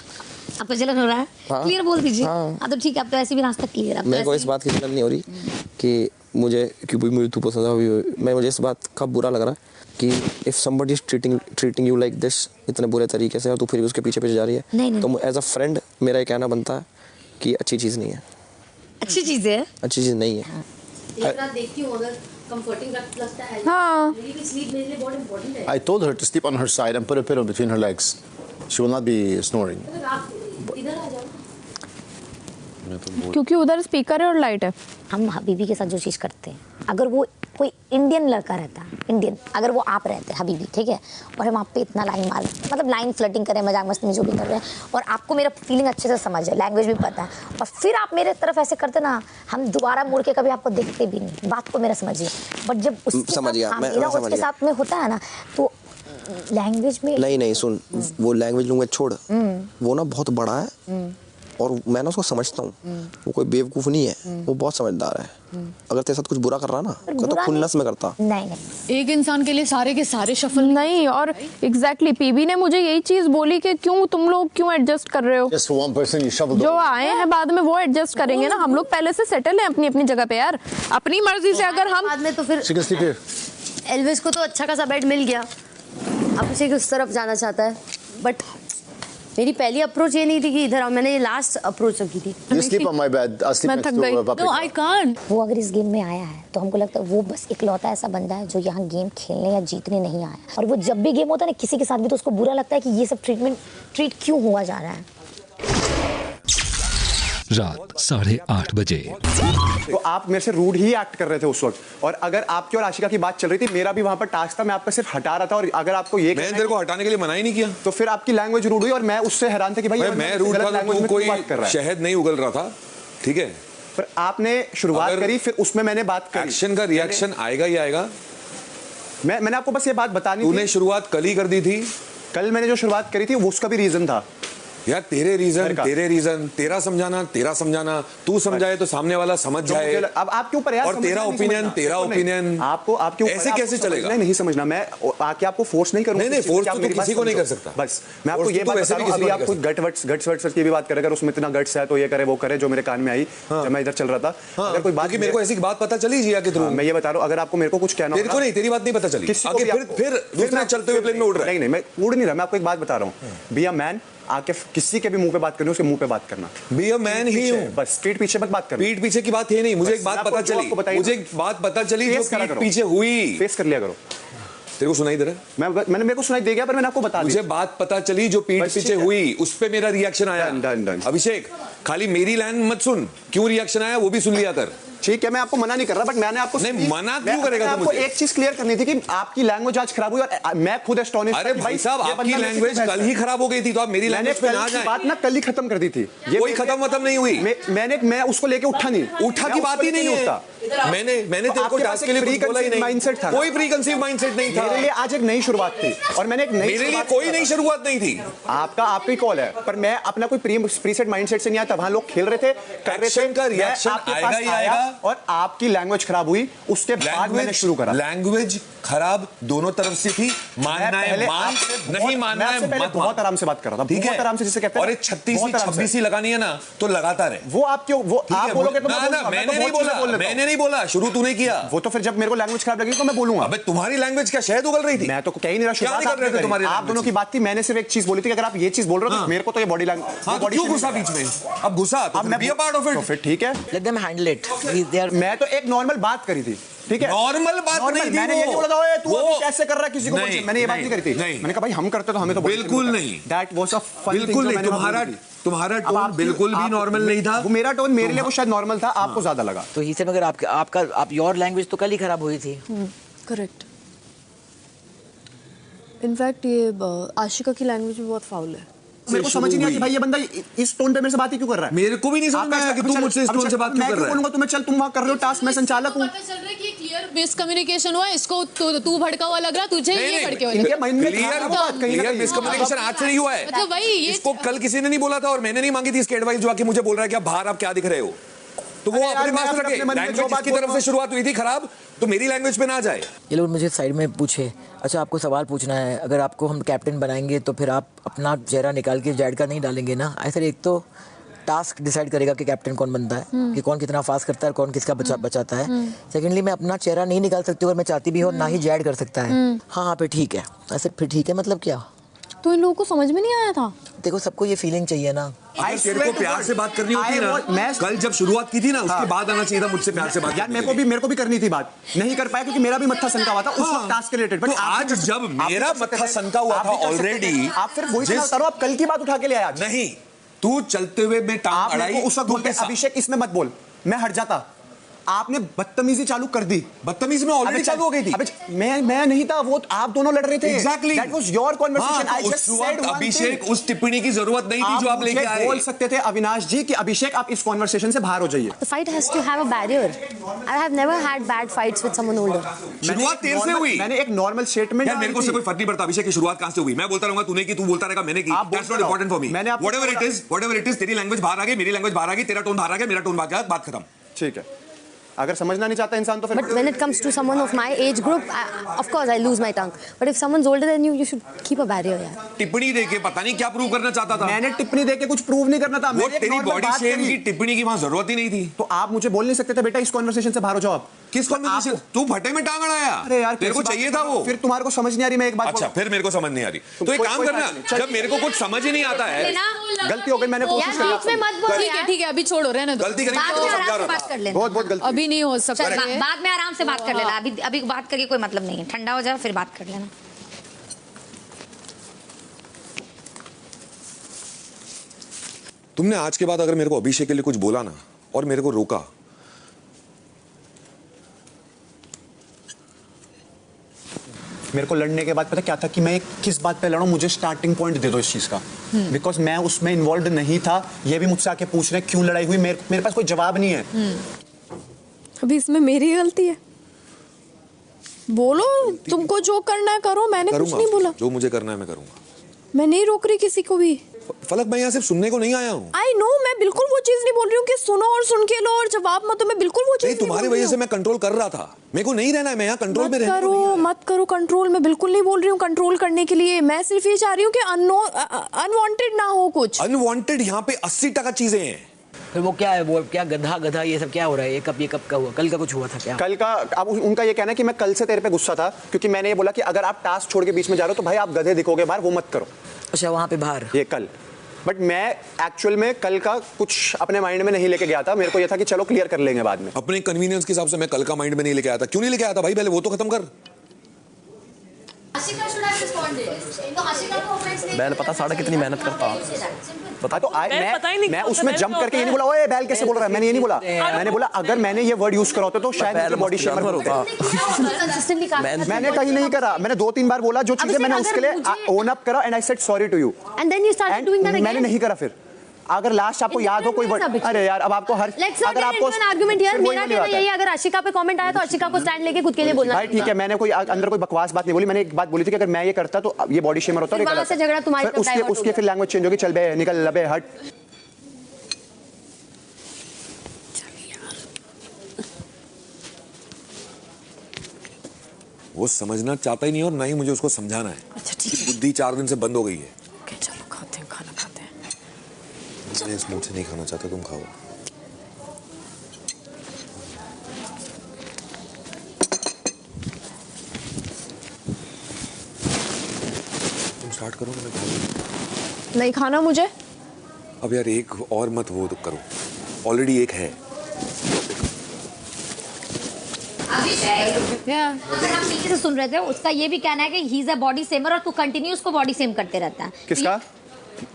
आपको जलन हो रहा है? क्लियर बोल दीजिए। हाँ तो ठीक है, अब तो ऐसे भी रास्ता क्लियर है। मेरे को इस बात की जलन नहीं हो रही कि मुझे क्यों मुझे तू पसंद है। मुझे इस बात का बुरा लग रहा है कि if somebody is treating you like this इतने बुरे तरीके से और तू फिर भी उसके पीछे पीछे जा रही है, नहीं। तो एज अ फ्रेंड मेरा ये कहना बनता है कि अच्छी चीज़ नहीं है। अच्छी चीज़ है, अच्छी चीज़ नहीं है। एक रात देखती हूँ अगर कंफर्टिंग लगता है। हाँ। मेरी स्लीप मेरे लिए बहुत इंपॉर्टेंट है। I told her to sleep on her side and put a pillow between her legs. She will not be snoring. अगर आप इधर आ जाओ। क्योंकि उधर स्पीकर है और लाइट है। हम हबीबी के साथ जो चीज़ करते हैं, अगर वो कोई इंडियन लड़का रहता है, इंडियन अगर वो आप रहते हैं हबीबी, ठीक है, और हम आप पे इतना लाइन मार मतलब लाइन फ्लर्टिंग करें, मजाक मस्ती में जो भी कर रहे हैं और आपको मेरा फीलिंग अच्छे से समझ है, लैंग्वेज भी पता है, और फिर आप मेरे तरफ ऐसे करते ना, हम दोबारा मुड़ के कभी आपको देखते भी नहीं। बात को मेरा समझिए। बट जब उसके साथ में होता है ना तो लैंग्वेज में नहीं सुन, वो लैंग्वेज लूंगा छोड़, वो ना बहुत बड़ा है और मैं ना उसको समझता हूँ, वो कोई बेवकूफ़ नहीं है, वो बहुत समझदार है। अगर तेरे साथ कुछ बुरा कर रहा ना तो खुन्नस में करता। नहीं एक इंसान के लिए सारे के सारे शफल नहीं। और एग्जैक्टली पीबी ने मुझे यही चीज बोली कि क्यों तुम लोग क्यों एडजस्ट कर रहे हो, Just for one person, you shovel. जो आए हैं बाद में वो एडजस्ट करेंगे ना, हम लोग पहले से सेटल हैं अपनी अपनी जगह पे यार, अपनी मर्जी से। अगर हम बाद में तो फिर She can sleep here. Elvis को तो अच्छा खासा बेड मिल गया, अब उसे उस तरफ जाना चाहता है। बट मेरी पहली अप्रोच ये नहीं थी कि इधर आओ, मैंने ये लास्ट अप्रोच रखी थी। You sleep on my bed. I'll sleep मैं next थक to गई। Paprika. No, I can't. वो अगर इस गेम में आया है तो हमको लगता है वो बस इकलौता ऐसा बंदा है जो यहाँ गेम खेलने या जीतने नहीं आया। और वो जब भी गेम होता है ना किसी के साथ भी तो उसको बुरा लगता है कि ये सब ट्रीट क्यों हुआ जा रहा है। रात 8:30 बजे। तो आप मेरे से रूड ही एक्ट कर रहे थे उस वक्त, और अगर आपकी और आशिका की बात चल रही थी, मेरा भी वहां पर टास्क था, मैं आपको सिर्फ हटा रहा था। और अगर आपको ये मैंने तेरे को हटाने के लिए मना ही नहीं किया, तो फिर आपकी लैंग्वेज रूड हुई और मैं उससे हैरान था कि भाई मैं रूड था, तू कोई शहद नहीं उगल रहा था, ठीक है। पर आपने शुरुआत करी, फिर उसमें मैंने बात करी। एक्शन का रिएक्शन आएगा ही आएगा। मैंने आपको बस ये बात बतानी थी। तूने शुरुआत कल ही कर दी थी। कल मैंने जो शुरुआत करी थी वो उसका भी रीजन था यार, तेरे रीजन, तेरा समझाना, तू समझाए तो सामने वाला समझ जाए। अब आपके ऊपर और तेरा ओपिनियन आपको आपके ऐसे कैसे चलेगा? नहीं समझना, मैं आके आपको फोर्स नहीं करूंगा। नहीं फोर्स तो किसी को नहीं कर सकता। बस मैं आपको ये बात बता रहा हूं, अभी आप कोई गट्स की भी बात करें, अगर उसमें इतना गट्स है तो ये करे वो करे, जो मेरे कान में आई जब मैं इधर चल रहा था। अगर कोई बात, मेरे को ऐसी बात पता चली जिया के थ्रू, मैं ये बता रहा हूं, अगर आपको मेरे को कुछ कहना, तेरे को नहीं, तेरी बात नहीं पता चली, फिर दूसरे चलते हुए प्लेन में उड़ रहा है। नहीं मैं उड़ नहीं रहा, मैं आपको एक बात बता रहा हूँ, बी अ मैन, आके किसी के भी मुंह पे बात करनी, उसके मुंह पे बात करना। बी अ मैन ही हूं, बस पीठ पीछे मत बात कर। पीठ पीछे की बात है नहीं, मुझे एक बात पता चली, जो पीठ पीछे हुई, फेस कर लिया करो। तेरे को सुनाई दे रहा है? मैंने मेरे को सुनाई दे गया, पर मैंने आपको बता दिया। मुझे बात पता चली जो पीठ पीछे हुई, उस पे मेरा रिएक्शन आया। अभिषेक, खाली मेरी लाइन मत सुन, क्यों रिएक्शन आया वो भी सुन लिया कर। ठीक है, मैं आपको मना नहीं कर रहा, बट मैंने आपको नहीं मना क्यों करेगा? आपको एक चीज क्लियर करनी थी कि आपकी लैंग्वेज आज खराब हुई और मैं खुद एस्टोनिश। अरे भाई साहब, आपकी लैंग्वेज कल ही खराब हो गई थी, तो आप मेरी लैंग्वेज पे ना जाएं। बात ना कल ही खत्म कर दी थी, ये कोई खत्म नहीं हुई। मैं उसको लेके उठा नहीं, उठा की बात ही नहीं है। मैंने तेरे को टास्क के लिए कुछ बोला ही नहीं, माइंडसेट था, कोई प्री कंसीव माइंडसेट नहीं था। मेरे लिए आज एक नई शुरुआत थी और मैंने एक नई, मेरे लिए कोई नई शुरुआत नहीं थी। आपकी कॉल है, पर मैं अपना कोई प्रीसेट माइंडसेट से नहीं आया था। वहां लोग खेल रहे थे, कर रहे थे, का रिएक्शन आएगा ही आएगा। और आपकी लैंग्वेज खराब हुई, उसके बाद मैंने शुरू करा। लैंग्वेज खराब दोनों तरफ से थी, मानना है मान, नहीं मानना है मत। बहुत आराम से बात कर रहा था, बहुत आराम से, जिसे कहते हैं। और 36 लगानी है ना तो लगाता रहे। वो आप बोलोगे तो मैंने नहीं बोला, शुरू तूने किया। वो तो फिर जब मेरे को लैंग्वेज खराब लगी तो मैं बोलूंगा। अबे तुम्हारी लैंग्वेज क्या शहद उगल रही थी? मैं तो कह ही नहीं रहा, क्या कर रहे थे तुम्हारी? आप दोनों की बात थी, मैंने सिर्फ एक चीज बोली थी कि अगर आप ये चीज बोल रहे हो तो मेरे को तो ये बॉडी लैंग्वेज, क्यों घुसा बीच में? अब घुसा तो be a part of it. फिर ठीक है, लेट देम हैंडल इट। मैं तो एक नॉर्मल बात करी थी, ठीक है, नॉर्मल बात नहीं थी। मैंने ये नहीं बोला था तू अभी कैसे कर रहा है किसी को, मैंने ये बात नहीं करी थी। मैंने कहा भाई हम करते तो हमें तो बिल्कुल नहीं, that was a fun thing. बिल्कुल नहीं, तुम्हारा टोन बिल्कुल भी नॉर्मल नहीं था। वो मेरा टोन मेरे लिए वो शायद नॉर्मल था, आपको ज्यादा लगा। तो ही से मगर आप योर लैंग्वेज तो कल ही खराब हुई थी। करेक्ट। इनफैक्ट ये आशिका की लैंग्वेज भी बहुत फाउल है। मेरे को समझ ही नहीं आती भाई, ये बंदा इस टोन पे मेरे से बात ही क्यों कर रहा है? मेरे को भी नहीं समझ में आया कि तू मुझसे इस टोन से बात क्यों कर रहा है। बोलूंगा तुम्हें, चल तुम वहां कर रहे हो टास्क, मैं संचालक हूँ। चल रहा है कि क्लियर मिसकम्युनिकेशन हुआ, इसको तू भड़का हुआ लग रहा, तुझे ये भड़के हुए इनके माइंड में क्लियर मिसकम्युनिकेशन आज से नहीं हुआ है। मतलब वही ये इसको कल किसी ने नहीं बोला था और मैंने नहीं मांगी थी इसकी एडवाइस, जो आके मुझे बोल रहा है कि आप बाहर आप क्या दिख रहे हो, तो वो अपने पास रखे। लैंग्वेज की तरफ से शुरुआत हुई थी खराब, तो मेरी लैंग्वेज पे ना जाए। ये लोग मुझे साइड में पूछे, अच्छा आपको सवाल पूछना है, अगर आपको हम कैप्टन बनाएंगे तो फिर आप अपना चेहरा निकाल के जैड का नहीं डालेंगे ना। ऐसे एक तो टास्क डिसाइड करेगा कि कैप्टन कौन बनता है, कि कौन कितना फास्ट करता है, कौन किसका बचाता है। सेकेंडली मैं अपना चेहरा नहीं निकाल सकती अगर मैं चाहती भी हो, ना ही जैड कर सकता है। हाँ फिर ठीक है, ऐसे फिर ठीक है मतलब क्या? तो इन लोगों को समझ में नहीं आया था। देखो सबको ये फीलिंग चाहिए ना। अगर तेरे को प्यार से बात करनी होती है ना, कल जब शुरुआत की थी ना, उसके बाद आना चाहिए था मुझसे प्यार से बात। यार मेरे को भी करनी थी बात, नहीं कर पाया क्योंकि मेरा भी मत्था सनका हुआ था उस वक्त टास्क के रिलेटेड। बट आज जब मेरा मत्था सनका हुआ था ऑलरेडी, आप फिर वही चीज करो, आप कल की बात उठा के ले आया। नहीं, तू चलते हुए मैं टांग अड़ाई उस वक्त बोलते अभिषेक इसमें मत बोल, मैं हट जाता। आपने बदतमीजी चालू कर दी। बदतमीजी में ऑलरेडी चालू हो गई थी। मैं नहीं था, वो आप दोनों लड़ रहे थे। Exactly. That was your conversation. I just उस said वक्त one अभिषेक thing. उस टिप्पणी की जरूरत नहीं थी जो आप लेके आए। बोल सकते थे अविनाश जी कि अभिषेक आप इस कॉन्वर्सेशन से बाहर हो जाइए। The fight has to have a barrier. I have never had bad fights with someone older. शुरुआत तेरे से हुई। मैंने एक नॉर्मल स्टेटमेंट। यार मेरे को उससे कोई फर्क नहीं पड़ता अभिषेक की शुरुआत कहां से हुई। मैं बोलता रहूंगा तूने की, तू बोलता रहेगा मैंने की। That's not important for me. Whatever it is, तेरी लैंग्वेज बाहर आ गई, मेरी लैंग्वेज बाहर आ गई, तेरा टोन बाहर आ गया, मेरा टोन बाहर आ गया, बात खत्म। ठीक है, अगर समझना नहीं चाहता इंसान तो फिर। But when it comes to someone of my age group, of course I lose my tongue. But if someone's older than you, you should keep a barrier. यार। टिप्पणी देके पता नहीं क्या प्रूव करना चाहता था। मैंने टिप्पणी देके कुछ प्रूव नहीं करना था। वो तेरी बॉडी शेम की टिप्पणी की वहां जरूरत ही नहीं थी। तो आप मुझे बोल नहीं सकते थे बेटा इस कॉन्वर्सेशन से बाहर हो जाओ आप। किस कॉन्वर्सेशन? तू फटे में टांग अड़ाया। अरे यार तेरे को चाहिए था वो। फिर तुम्हारे को समझ नहीं आ रही, मैं एक बात। अच्छा फिर मेरे को समझ नहीं आ रही, तो एक काम करना, जब मेरे को कुछ समझ ही नहीं आता है, गलती हो गई, मैंने कोशिश करी। ठीक है अभी छोड़ो, रहने दो। गलती करी तो बहुत गलती। अभी नहीं हो सकता। बाद में आराम से बात कर लेना, अभी बात करके कोई मतलब नहीं है, ठंडा हो जाए फिर बात कर लेना। तुमने आज के बाद अगर मेरे को अभिषेक के लिए कुछ बोला ना और मेरे को रोका, मेरे को लड़ने के बाद पता क्या था कि मैं किस बात पे लड़ूं, मुझे स्टार्टिंग पॉइंट दे दो इस चीज का। बिकॉज मैं उसमें इन्वॉल्व नहीं था। ये भी मुझसे आके पूछ रहे हैं क्यों लड़ाई हुई, मेरे पास कोई जवाब नहीं है। अभी इसमें मेरी गलती है? बोलो, तुमको जो करना है करो, मैंने कुछ नहीं बोला। जो मुझे करना है मैं करूंगा। मैं नहीं रोक रही किसी को भी। फलक मैं यहाँ सिर्फ सुनने को नहीं आया हूँ। आई नो, मैं बिल्कुल वो चीज नहीं बोल रही हूँ कि सुनो और सुन के लो और जवाब मत दो, मैं बिल्कुल वो चीज नहीं तुम्हारी वजह से मैं कंट्रोल कर रहा था, मेरे को नहीं रहना है, मैं यहाँ कंट्रोल में रहना। मत करो कंट्रोल, मैं बिल्कुल नहीं बोल रही हूँ कंट्रोल करने के लिए। मैं सिर्फ ये चाह रही हूँ कि अनवांटेड ना हो कुछ। अनवांटेड यहाँ पे 80% चीजें हैं। फिर वो क्या है, वो क्या गधा ये सब क्या हो रहा है? ये कब का हुआ? कल का कुछ हुआ था क्या? कल का अब उनका ये कहना है कि मैं कल से तेरे पे गुस्सा था क्योंकि मैंने ये बोला कि अगर आप टास्क छोड़ के बीच में जा रहे हो तो भाई आप गधे दिखोगे बाहर, वो मत करो। अच्छा वहां पे बाहर ये कल, बट मैं एक्चुअल में कल का कुछ अपने माइंड में नहीं लेके गया था। मेरे को ये था कि चलो क्लियर कर लेंगे बाद में। अपने कन्वीनियंस के हिसाब से मैं कल का माइंड में नहीं लेके आया था। क्यों नहीं लेके आया था भाई? पहले वो तो खत्म कर। बैल पता साढ़े कितनी मेहनत करता बता तो मैं उसमें जंप करके ये नहीं बोला ओए बैल कैसे बोल रहा है, मैंने ये नहीं बोला। मैंने बोला अगर मैंने ये वर्ड यूज करा होता तो शायद बॉडी शेमर होता। मैंने कहीं नहीं करा, मैंने 2-3 बार बोला जो चीजें मैंने उसके लिए ओन अप करा and I said sorry to you एंड मैंने नहीं करा। फिर अगर लास्ट आपको याद हो कोई वर्ड, अरे यार अब आपको हर अगर आपको आर्गुमेंट यार मेरा कहना यही, अगर आशिका पे कमेंट आया तो आशिका को स्टैंड लेके खुद के लिए बोलना भाई। ठीक है, मैंने कोई अंदर कोई बकवास बात नहीं बोली। मैंने एक बात बोली थी कि अगर मैं ये करता तो ये बॉडी शेमर होता। वहां से झगड़ा तुम्हारी उसके फिर लैंग्वेज चेंज होगी, चल बे निकल लबे हट। वो समझना चाहता ही नहीं और ना ही मुझे उसको समझाना है। अच्छा ठीक है, बुद्धि 4 दिन से बंद हो गई है। ओके चलो खाते हैं, खाना खाते हैं। मैं इस मूड से नहीं खाना चाहता, तुम खाओ। तुम स्टार्ट करो ना, मैं खाऊंगा। नहीं खाना मुझे। अब यार एक और मत वो तो करो, ऑलरेडी एक है। अगर हम पीछे से सुन रहे थे, उसका ये भी कहना है कि ही इज अ बॉडी सेमर और तू कंटिन्यू उसको बॉडी सेम करते रहता है। किसका?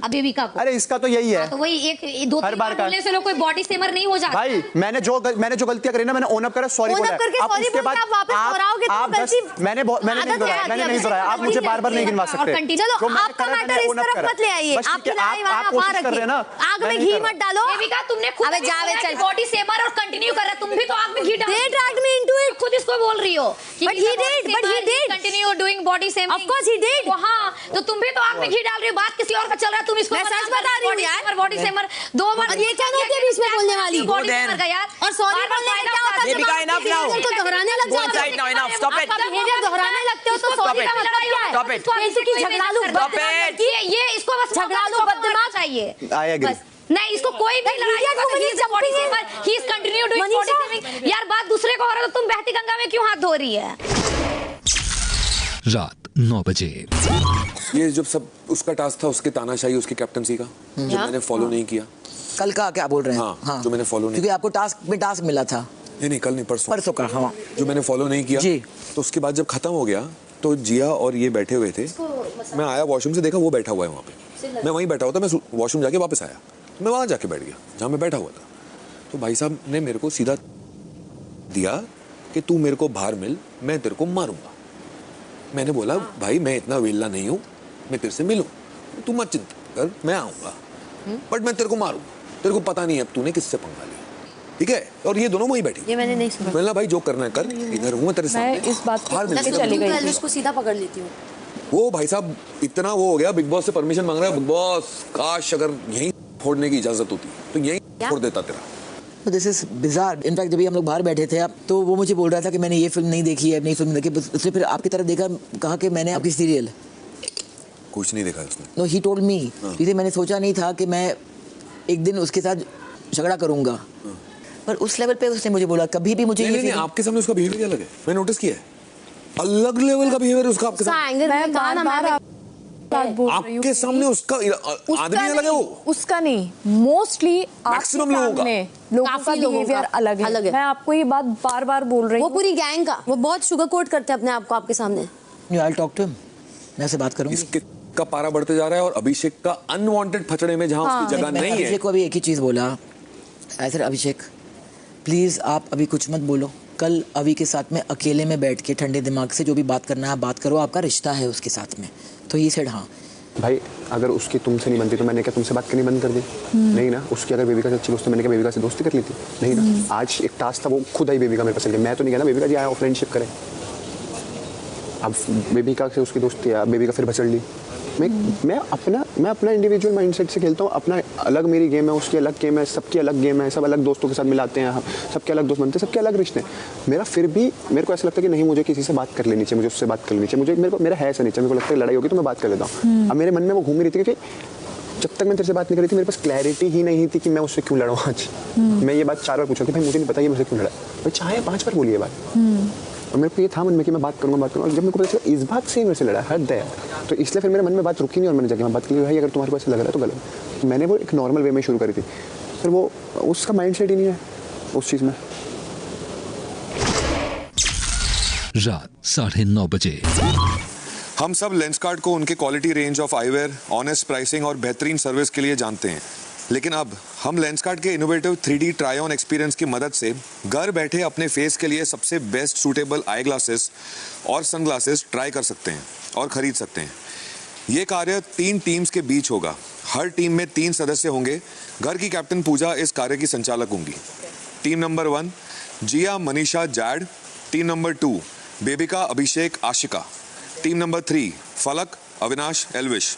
अब बेबिका को। अरे इसका तो यही है, तो वही एक दो हर बार का बोलने से लोग कोई बॉडी सेमर नहीं हो जाता। भाई मैंने जो गलतियां करी ना, मैंने ओन अप करा, सॉरी बोला। आप उसके बाद वापस दोहराओगे तो गलती मैंने नहीं दोहराया, आप मुझे बार-बार नहीं गिनवा सकते। चलो आपका मैटर इस तरफ मत ले आइए, आपकी लड़ाई वहां रखिए, आग में घी मत डालो। बेबिका तुमने खुद बॉडी सेमर और कंटिन्यू कर रहा, तुम भी तो आग में घी डाल। They dragged me into it, खुद इसको बोल रही हो। But he did. Continue doing body shaming. Of course he did. हाँ, तो तुम भी तो आग में घी डाल रही हो, बात किसी और का चल रहा है, तुम इसको मैं सच बता रही हूँ यार। बॉडी सेमर 2 बार। और ये क्या होती है बीच में बोलने वाली? बॉडी सेमर का यार। और सॉरी बोलने में क्या होता है? बेबिका enough now. तो दोहराने लग जाते हो। Right now enough. Stop it. Behaviour दोहराने लगते हो तो सॉरी का मतलब क्या है? Stop it. बेसिकली झगड़ालू Stop it. ये इसको बस झगड़ालू बददिमाग चाहिए। I agree. नहीं, इसको कोई भी बॉडी सेमर, he is continue doing body seeming. यार बात दूसरे को हो रहा है तो तुम बहती गंगा में क्यों हाथ धो रही है? रात 9 बजे। ये जब सब उसका टास्क था, उसकी तानाशाही, उसकी कैप्टनसी का, जो मैंने फॉलो नहीं किया। कल का क्या बोल रहे हैं? हाँ, जो मैंने फॉलो नहीं, क्योंकि आपको टास्क मिला था। नहीं कल नहीं, परसों का। हाँ, जो मैंने फॉलो नहीं किया जी। तो उसके बाद जब खत्म हो गया तो जिया और ये बैठे हुए थे, मैं आया वॉशरूम से, देखा वो बैठा हुआ है वहाँ पे, मैं वहीं बैठा हुआ था, मैं वॉशरूम जाके वापस आया, मैं वहाँ जाके बैठ गया जहाँ मैं बैठा हुआ था। तो भाई साहब ने मेरे को सीधा दिया कि तू मेरे को बाहर मिल, मैं तेरे को मारूंगा। मैंने बोला भाई मैं इतना वेला नहीं हूँ, मैं तेरे से मिलूं, तू मत चिंता कर, मैं आऊँगा, बट मैं तेरे को मारूंगा, तेरे को पता नहीं है अब तूने किससे पंगा लिया, ठीक है? और ये दोनों वहीं बैठी। ये मैंने नहीं सुना। बोला भाई जो करना है कर, इधर हूँ तेरे सामने। मैं इस बात बाहर मिल चली गई, उसको सीधा पकड़ लेती हूँ। वो भाई साहब इतना वो हो गया, बिग बॉस से परमिशन मांग रहा है, बिग बॉस काश अगर यहीं फोड़ने की इजाजत होती तो यहीं फोड़ देता तेरा। This is bizarre. इनफैक्ट जब हम लोग बाहर बैठे थे अब, तो वो मुझे बोल रहा था कि मैंने ये फिल्म नहीं देखी है, नई फिल्म देखी। उसने फिर आपकी तरफ देखा, कहा कि मैंने आपकी सीरियल कुछ नहीं देखा उसने। नो, ही टोल्ड मी, इसलिए मैंने सोचा नहीं था कि मैं एक दिन उसके साथ झगड़ा करूंगा, पर उस लेवल पे उसने मुझे बोला। कभी भी मुझे नहीं, आपके सामने उसका बिहेवियर अलग है, मैंने नोटिस किया है, अलग लेवल का बिहेवियर उसका आपके सामने। आपके सामने उसका आदमी अलग है, वो उसका नहीं, मोस्टली मैक्सिमम लोगों का बिहेवियर अलग है। मैं आपको ये बात बार बार बोल रही हूँ। वो पूरी गैंग का, वो बहुत शुगर कोट करते हैं अपने आप को आपके सामने। I'll talk to him, मैं से बात करूंगी। इसके का पारा बढ़ते जा रहा है और अभिषेक का अनवांटेड फचड़े में जहां उसकी जगह नहीं है। अभिषेक को अभी एक ही चीज बोला, ऐसे अभिषेक प्लीज आप अभी कुछ मत बोलो, कल अभी के साथ में अकेले में बैठ के ठंडे दिमाग से जो भी बात करना है बात करो, आपका रिश्ता है उसके साथ में। तो ये सेड हाँ भाई, अगर उसकी तुमसे नहीं बनती तो मैंने क्या तुमसे बात करनी बंद कर दी? नहीं ना। उसकी अगर बेबिका से अच्छी दोस्ती, मैंने क्या बेबिका से दोस्ती कर ली थी? नहीं ना। आज एक टास्क था, वो खुद आई बेबिका मेरे पास, मैं तो नहीं कहना बेबिका जी आया फ्रेंडशिप करें। अब बेबिका से उसकी दोस्ती है, बेबिका फिर भसड़ ली। मैं अपना इंडिविजुअल माइंडसेट से खेलता हूँ, अपना अलग मेरी गेम है, उसकी अलग गेम है, सबकी अलग गेम है, सब अलग दोस्तों के साथ मिलाते हैं, सबके अलग दोस्त बनते हैं, सबके अलग रिश्ते हैं। मेरा फिर भी मेरे को ऐसा लगता है कि नहीं, मुझे किसी से बात कर लेनी चाहिए, मुझे उससे बात कर लेनी चाहिए, मेरा है ऐसा नहीं चाहिए, मेरे को लगता है लड़ाई होगी तो मैं बात कर लेता हूँ। अब मेरे मन में वो घूम रही थी, क्योंकि जब तक मैं तेरे से बात नहीं कर रही थी मेरे पास क्लैरिटी ही नहीं थी कि मैं उससे क्यों लड़ा आज। मैं ये बात 4 बार पूछा कि भाई मुझे नहीं पता ये मुझसे क्यों लड़ा, भाई चाहे 5 बार बोली ये बात, और मेरे को ये था मन में कि मैं बात करूंगा। और जब मेरे को पता चला इस बात से मेरे से लड़ा, हद है, तो इसलिए फिर मेरे मन में बात रुकी नहीं और मैंने जाके मैं बात की, भाई अगर तुम्हारे को ऐसा लग रहा है तो गलत। मैंने वो एक नॉर्मल वे में शुरू करी थी, फिर वो उसका माइंडसेट ही नहीं है उस चीज़ में। रात 9:30 बजे। हम सब लेंसकार्ट को उनके quality range of eyewear, honest pricing और बेहतरीन सर्विस के लिए जानते हैं, लेकिन अब हम लेंसकार्ट के innovative 3D try on experience की मदद से घर बैठे अपने फेस के लिए सबसे बेस्ट सूटेबल आई ग्लासेस और सनग्लासेस ट्राई कर सकते हैं और खरीद सकते हैं। ये कार्य 3 टीम्स के बीच होगा, हर टीम में 3 सदस्य होंगे। घर की कैप्टन पूजा इस कार्य की संचालक होंगी। Team number 1 Jiya, Manisha, Jad. Team number 2 Bebika, Abhishek, Ashika. Team number 3 Falaq, Avinash, Elvish.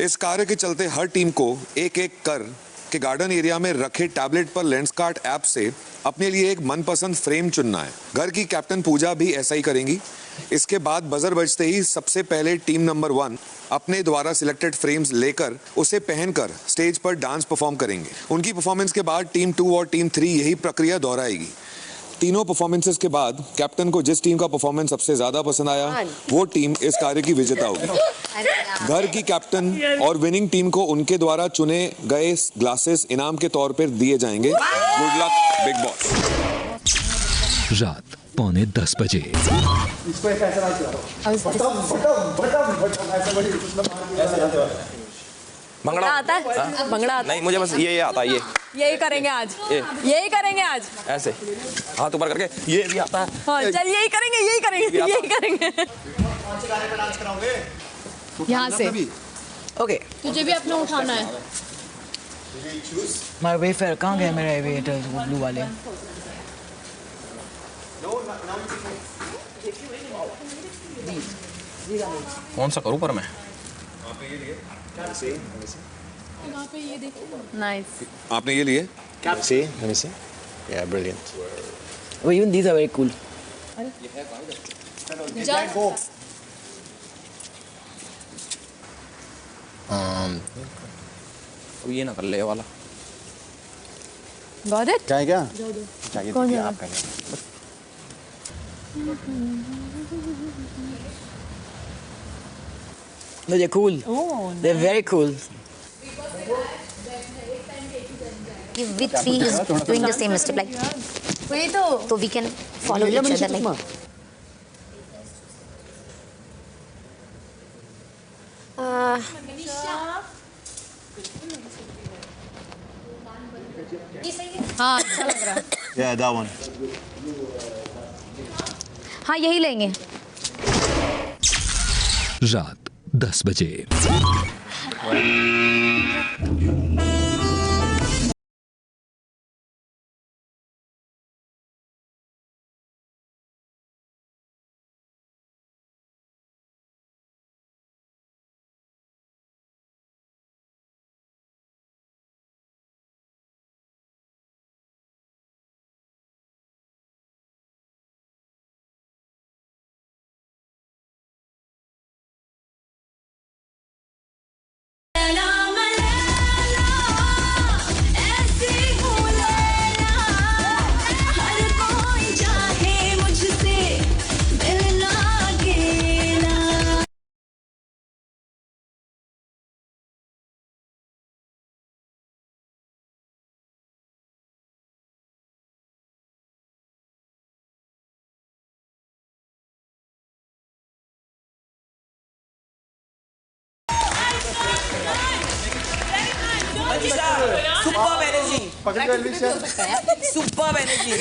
इस कार्य के चलते हर टीम को एक एक कर के गार्डन एरिया में रखे टैबलेट पर लेंसकार्ट ऐप से अपने लिए एक मनपसंद फ्रेम चुनना है। घर की कैप्टन पूजा भी ऐसा ही करेंगी। इसके बाद बजर बजते ही सबसे पहले टीम नंबर 1 अपने द्वारा सिलेक्टेड फ्रेम्स लेकर उसे पहनकर स्टेज पर डांस परफॉर्म करेंगे। उनकी परफॉर्मेंस के बाद टीम 2 और टीम 3 यही प्रक्रिया दोहराएगी। तीनों परफॉर्मेंसेस के बाद कैप्टन को जिस टीम का परफॉर्मेंस सबसे ज्यादा पसंद आया वो टीम इस कार्य की विजेता होगी। घर की कैप्टन और विनिंग टीम को उनके द्वारा चुने गए ग्लासेस इनाम के तौर पर दिए जाएंगे। Good luck big boss. रात 9:45 बजे। भंगड़ा आता है? भंगड़ा आता नहीं, मुझे बस ये आता है, ये यही करेंगे आज, यही करेंगे आज। ऐसे हाथ ऊपर करके, ये भी आता है। हाँ चल यही करेंगे, यही करेंगे, यही करेंगे। यहाँ से ओके तुझे भी अपना उठाना है। माय वेफर कहाँ गए मेरे वेटर ब्लू वाले? कौन सा करूँ पर मैं? नाइस। आपने ये लिए? See? Let me see. Yeah, brilliant. Oh, even these are very cool. अब ये ना कर ले ये वाला। Got it? क्या है क्या? कौन सा? आपका है। No, they're cool. Oh, They're very cool. If we three is doing the same step, like, वही तो। so we can follow each other, like. हाँ अच्छा लग रहा है। Yeah, that one. हाँ यही लेंगे। रात 10 बजे। Superb energy. Superb energy.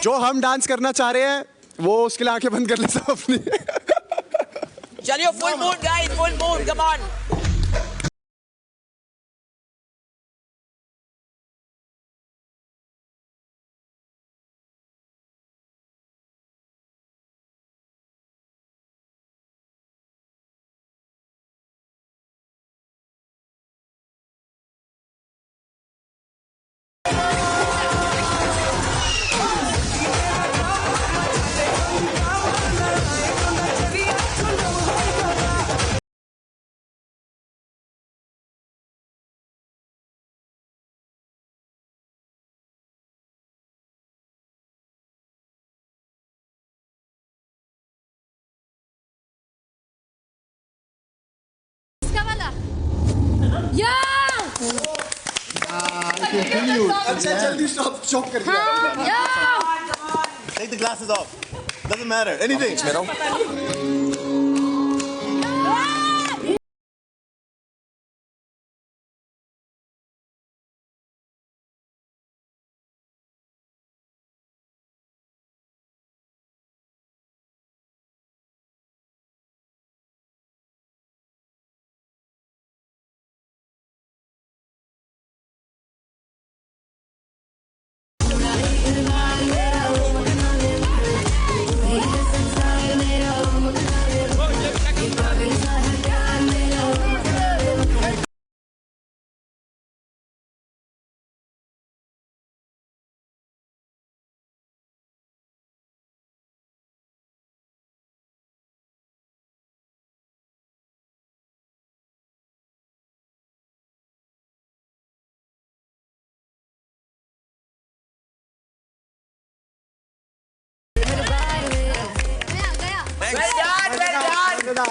जो हम डांस करना चाह रहे हैं वो उसके लिए आंखें बंद कर ले सब अपनी। चलिए full moon guys, full moon, come on. जल्दी स्टॉप कर दिया। Take the glasses off. Doesn't matter. Anything.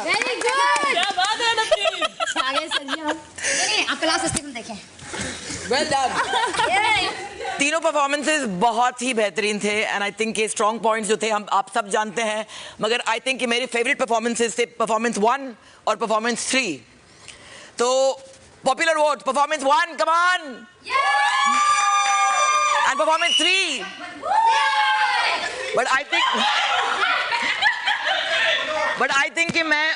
Very good. क्या बात है नसीब। आगे सर हम नहीं आप क्लास स्टेटमेंट देखें। Well done. तीनों परफॉर्मेंसेस बहुत ही बेहतरीन थे एंड आई थिंक ये स्ट्रॉन्ग पॉइंट्स जो थे हम आप सब जानते हैं, मगर आई थिंक कि मेरे फेवरेट परफॉर्मेंसेस थे परफॉर्मेंस 1 और परफॉर्मेंस 3। तो popular vote performance 1 come on and performance 3 but I think कि मैं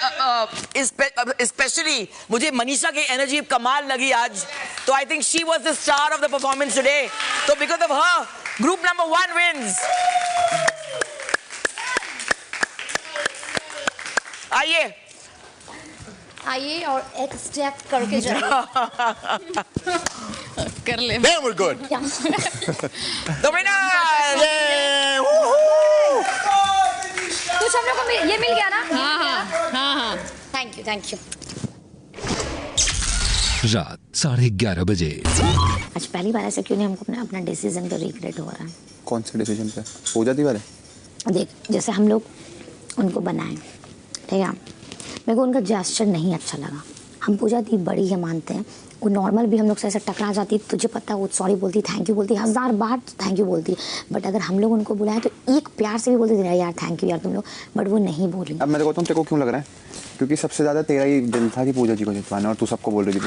स्पेशली मुझे मनीषा की एनर्जी कमाल लगी आज, तो I think she was the star of the performance today, तो because of her group number 1 wins. आइए और एक्सट्रैक्ट करके जाइए। कर ले। Damn, we're good. The winners! कुछ हम लोग को ये मिल गया ना? हाँ। Thank you. रात 11:30 बजे। आज पहली बार ऐसे क्यों नहीं हमको अपना डिसीजन पे रिग्रेट हो रहा है? कौन से डिसीजन पे? पूजा दी वाले? देख, जैसे हम लोग उनको बनाए, ठीक है, मेरे को उनका जेस्चर नहीं अच्छा लगा। हम पूजा दी बड़ी है मानते हैं, कोई नॉर्मल भी हम लोग से ऐसे टकरा जाती, तुझे पता वो सॉरी बोलती, थैंक यू बोलती, 1000 बार थैंक यू बोलती, बट अगर हम लोग उनको बुलाएं तो एक प्यार से भी बोलती थी यार थैंक यू यार तुम लोग, बट वो नहीं बोली। अब मैं तो कहता हूँ तेरे को क्यों लग रहा है, क्योंकि सबसे ज्यादा तेरा ही दिल था कि पूजा जी को जितवाना, और तू सबको बोल रही थी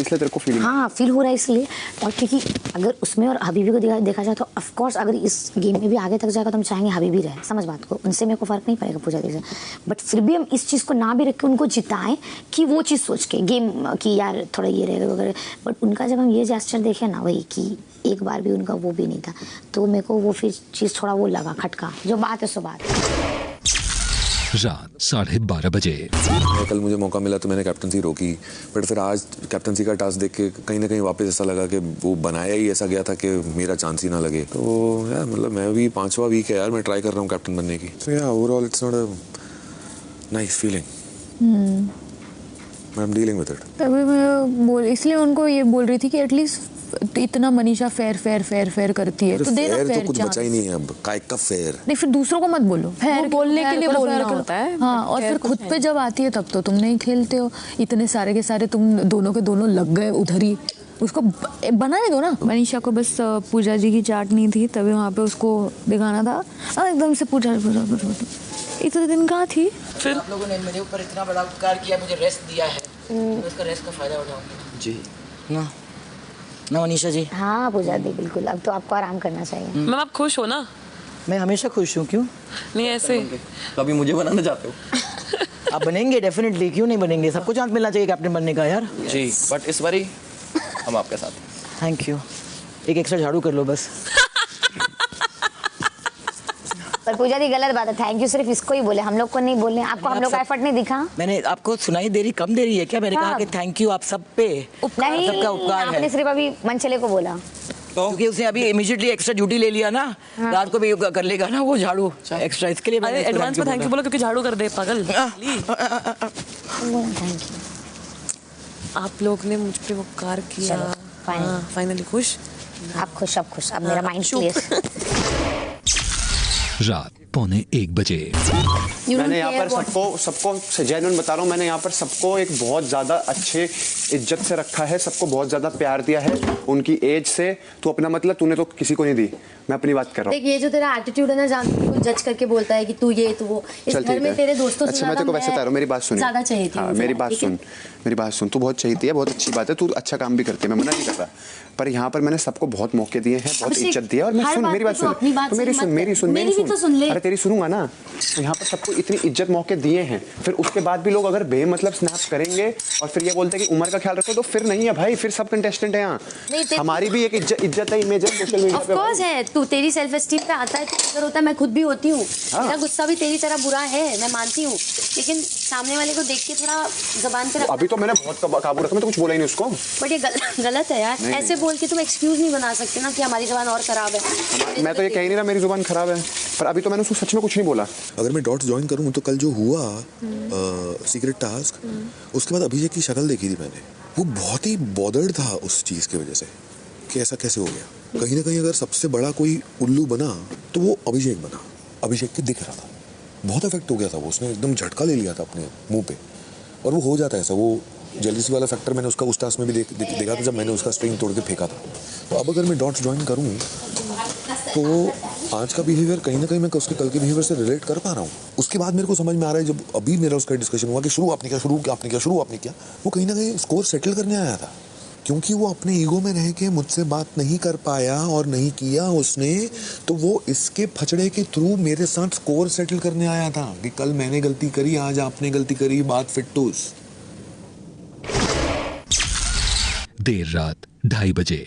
इसलिए तेरे को फीलिंग। हाँ, फील हो रहा है इसलिए, और क्योंकि अगर उसमें और हबीबी को देखा जाए तो ऑफकोर्स अगर इस गेम में भी आगे तक जाएगा तो हम चाहेंगे हबीबी रहे, समझ बात को, उनसे मेरे को फर्क नहीं पड़ेगा पूजा दी से, बट फिर भी हम इस चीज़ को ना भी रख के उनको जिताएं कि वो चीज़ सोच के गेम की यार थोड़ा ये रहेगा वगैरह, बट उनका जब हम ये जेस्चर देखे ना वही कि एक बार भी उनका वो भी नहीं था, तो मेरे को वो फिर चीज़ थोड़ा वो लगा खटका, जो बात है सो बात। रात 12:30 बजे। कल मुझे मौका मिला तो मैंने कैप्टनसी रोकी, बट फिर आज कैप्टनसी का टास्क देख के कहीं ना कहीं वापस ऐसा लगा कि वो बनाया ही ऐसा गया था कि मेरा चांस ही ना लगे, तो यार मतलब मैं भी 5वां वीक है यार, मैं ट्राई कर रहा हूँ कैप्टन बनने की, तो यार overall it's not a nice feeling, I am dealing with it. तभी मैं इसलिए उनको ये बोल रही थी कि एटलीस्ट इतना मनीषा फेयर करती है तो देना फेयर, तो कुछ बचा ही नहीं है अब, काइक का फेयर नहीं, फिर दूसरों को मत बोलो, फेयर बोलने के लिए बोलना होता है। हाँ, और फिर खुद पे जब आती है तब तो तुम नहीं खेलते हो, इतने सारे के सारे तुम दोनों के दोनों लग गए उधर ही, उसको बनाने दो ना। मनीषा को बस पूजा जी की चाट नहीं थी, तभी वहाँ पे उसको दिखाना था, एकदम से पूजा इतने दिन कहाँ थी। फिर आप लोगों ने मेरे ऊपर इतना बड़ा उपकार किया, मुझे रेस्ट दिया है, मैं उसका रेस्ट का फायदा उठाऊंगी जी ना मनीषा जी। हाँ पूजा दी बिल्कुल, अब तो आपको आराम करना चाहिए। मैम आप खुश हो ना? मैं हमेशा खुश हूँ, क्यों नहीं ऐसे कभी मुझे बनाना चाहते हो? आप बनेंगे डेफिनेटली, क्यों नहीं बनेंगे, सबको चांस मिलना चाहिए कैप्टन बनने का यार जी, बट इस बारी हम आपके साथ। थैंक यू, एक एक्स्ट्रा झाड़ू कर लो बस। पर पूजा दी गलत बात है, थैंक यू सिर्फ इसको ही बोले, हम लोग को नहीं बोलने, आपको हम लोग का एफर्ट नहीं दिखा। मैंने आपको सुनाई देरी कम दे रही है क्या? मैंने कहा कि थैंक यू आप सब पे, नहीं सबका उपकार है। आपने सिर्फ अभी मनचले को बोला, क्योंकि उसने अभी इमीडिएटली एक्स्ट्रा ड्यूटी ले लिया ना, रात को भी कर लेगा ना वो झाड़ू एक्स्ट्रा, इसके लिए मैंने एडवांस में थैंक यू बोला, क्योंकि झाड़ू कर दे पागल। आप लोग ने मुझ पे उपकार किया, फाइनली खुश, आप खुश, अब खुश, अब मेरा माइंड क्लियर। रात 12:45 बजे। मैंने यहाँ पर सबको जेन्युइन बता रहा हूँ, मैंने यहाँ पर सबको एक बहुत ज़्यादा अच्छे इज्जत से रखा है, सबको बहुत ज़्यादा प्यार दिया है उनकी एज से, तो अपना मतलब तूने तो किसी को नहीं दी, मैं अपनी बात कर रहा हूँ। देख ये जो तेरा एटीट्यूड है ना, जान तू जज करके बोलता है कि तू ये तू वो, इस घर में तेरे दोस्तों से अच्छा मैं तेरे को वैसे बता रहा हूँ, मेरी बात सुन, ज़्यादा चाहिए थी, मेरी बात सुन, तू बहुत चाहिए है, बहुत अच्छी बात है, तू अच्छा काम भी करती है, मैं मना नहीं कर रहा, पर यहाँ पर मैंने सबको बहुत मौके दिए हैं, बहुत इज्जत दी है, और मैं सुन, मेरी बात सुन, अरे तेरी सुनूंगा ना, तो यहाँ पर सबको इतनी इज्जत मौके दिए हैं, फिर उसके बाद भी लोग अगर बेमतलब स्नैप करेंगे और फिर ये बोलते हैं कि उम्र का ख्याल रखो, तो फिर नहीं है भाई, फिर सब कंटेस्टेंट है यहाँ, हमारी भी एक इज्जत है, इमेज है सोशल मीडिया पे। ऑफ कोर्स है, तू तेरी सेल्फ एस्टीम पे आता है तो अगर होता है, मैं खुद भी होती हूँ, मेरा गुस्सा भी तेरी तरह बुरा है, मैं मानती हूँ, लेकिन सामने वाले को देख के थोड़ा जबान पे अभी तो मैंने बहुत काबू रखा, मैं तो कुछ बोला ही नहीं उसको, बट ये गलत है यार, ऐसे बोल के तुम एक्सक्यूज नहीं बना सकते ना कि हमारी जबान और खराब है। मैं तो ये कह नहीं रहा मेरी जुबान खराब है, पर अभी तो मैंने उसको सच में कुछ नहीं बोला। अगर मैं डॉट्स ज्वाइन करूँ तो कल जो हुआ सीक्रेट टास्क, उसके बाद अभिषेक की शक्ल देखी थी मैंने, वो बहुत ही बॉदर्ड था उस चीज़ की वजह से कि ऐसा कैसे हो गया। कहीं ना कहीं अगर सबसे बड़ा कोई उल्लू बना तो वो अभिषेक बना, अभिषेक के दिख रहा था, बहुत इफेक्ट हो गया था, वो उसने एकदम झटका ले लिया था अपने मुंह पे, और वो हो जाता है ऐसा, वो जेलसी वाला फैक्टर मैंने उसका उस टास्क में भी देखा था जब मैंने उसका स्ट्रिंग तोड़ के फेंका था। तो अब अगर मैं डॉट्स ज्वाइन करूँ तो आज का बिहेवियर कहीं ना कहीं मैं उसके कल के बिहेवियर से रिलेट कर पा रहा हूँ। उसके बाद मेरे को समझ में आ रहा है, जब अभी मेरा उसका डिस्कशन हुआ कि शुरू आपने किया, वो कहीं ना कहीं स्कोर सेटल करने आया था, क्योंकि वो अपने ईगो में रह के मुझसे बात नहीं कर पाया और नहीं किया उसने, तो वो इसके फचड़े के थ्रू मेरे साथ स्कोर सेटल करने आया था कि कल मैंने गलती करी, आज आपने गलती करी, बात फिट्टूस। देर रात 2:30 बजे।